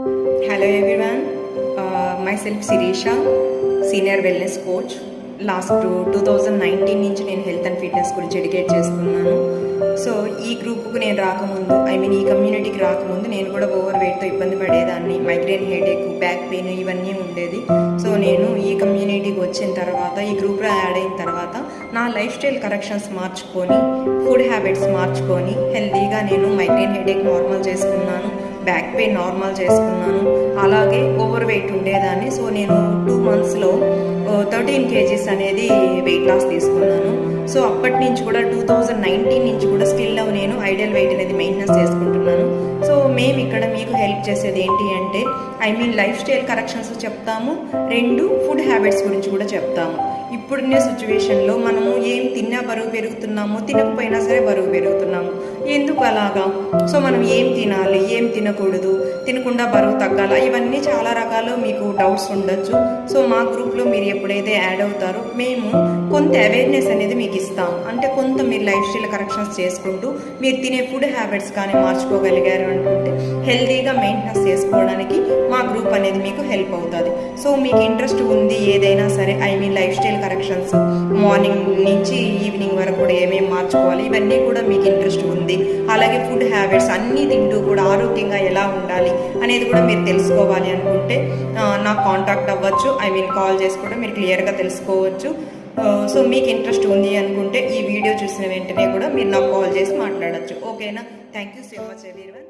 Hello everyone, myself Sirisha, senior wellness coach. Last 2019 నుంచి నేను health and fitness గురించి educate చేస్తున్నాను. సో ఈ గ్రూప్కు నేను రాకముందు ఈ కమ్యూనిటీకి రాకముందు నేను కూడా ఓవర్ వెయిట్తో ఇబ్బంది పడేదాన్ని. మైగ్రేన్ హెడేక్, బ్యాక్ పెయిన్ ఇవన్నీ ఉండేది. సో నేను ఈ కమ్యూనిటీకి వచ్చిన తర్వాత, ఈ గ్రూప్లో యాడ్ అయిన తర్వాత నా లైఫ్ స్టైల్ కరెక్షన్స్ మార్చుకొని, ఫుడ్ హ్యాబిట్స్ మార్చుకొని హెల్తీగా నేను మైగ్రేన్ హెడేక్ నార్మల్ చేసుకున్నాను, బ్యాక్ పెయిన్ నార్మల్ చేసుకున్నాను. అలాగే ఓవర్ వెయిట్ ఉండేదాన్ని. సో నేను 2 monthsలో 13 kgs అనేది వెయిట్ లాస్ తీసుకున్నాను. సో అప్పటి నుంచి కూడా 2019 నుంచి కూడా స్టిల్ నేను ఐడియల్ వెయిట్ అనేది మెయింటెనెన్స్ చేసుకుంటున్నాను. సో మేము ఇక్కడ మీకు హెల్ప్ చేసేది ఏంటి అంటే లైఫ్ స్టైల్ కరెక్షన్స్ చెప్తాము, 2 ఫుడ్ హ్యాబిట్స్ గురించి కూడా చెప్తాము. ఇప్పుడున్న సిచ్యువేషన్లో మనము ఏం తిన్నా బరువు పెరుగుతున్నాము, తినకపోయినా సరే బరువు పెరుగుతున్నాము. ఎందుకు అలాగా? సో మనం ఏం తినాలి, ఏం తినకూడదు, తినకుండా బరువు తగ్గాలా, ఇవన్నీ చాలా రకాలు మీకు డౌట్స్ ఉండొచ్చు. సో మా గ్రూప్లో మీరు ఎప్పుడైతే యాడ్ అవుతారో మేము కొంత అవేర్నెస్ అనేది మీకు ఇస్తాం. అంటే కొంత మీరు లైఫ్ స్టైల్ కరెక్షన్స్ చేసుకుంటూ మీరు తినే ఫుడ్ హ్యాబిట్స్ కానీ మార్చుకోగలిగారు అనుకుంటే హెల్తీగా మెయింటెనెన్స్ చేసుకోవడానికి మా గ్రూప్ అనేది మీకు హెల్ప్ అవుతుంది. సో మీకు ఇంట్రెస్ట్ ఉంది ఏదైనా సరే లైఫ్ స్టైల్ కరెక్షన్స్, మార్నింగ్ నుంచి ఈవినింగ్ వరకు కూడా ఏమేమి మార్చుకోవాలి ఇవన్నీ కూడా మీకు ఇంట్రెస్ట్ ఉంది, అలాగే ఫుడ్ హ్యాబిట్స్ అన్నీ తింటూ కూడా ఆరోగ్యంగా ఎలా ఉండాలి అనేది కూడా మీరు తెలుసుకోవాలి అనుకుంటే నాకు కాంటాక్ట్ అవ్వచ్చు. కాల్ చేసి కూడా మీరు క్లియర్గా తెలుసుకోవచ్చు. సో మీకు ఇంట్రెస్ట్ ఉంది అనుకుంటే ఈ వీడియో చూసిన వెంటనే కూడా మీరు నాకు కాల్ చేసి మాట్లాడచ్చు. ఓకేనా? Thank you so much everyone.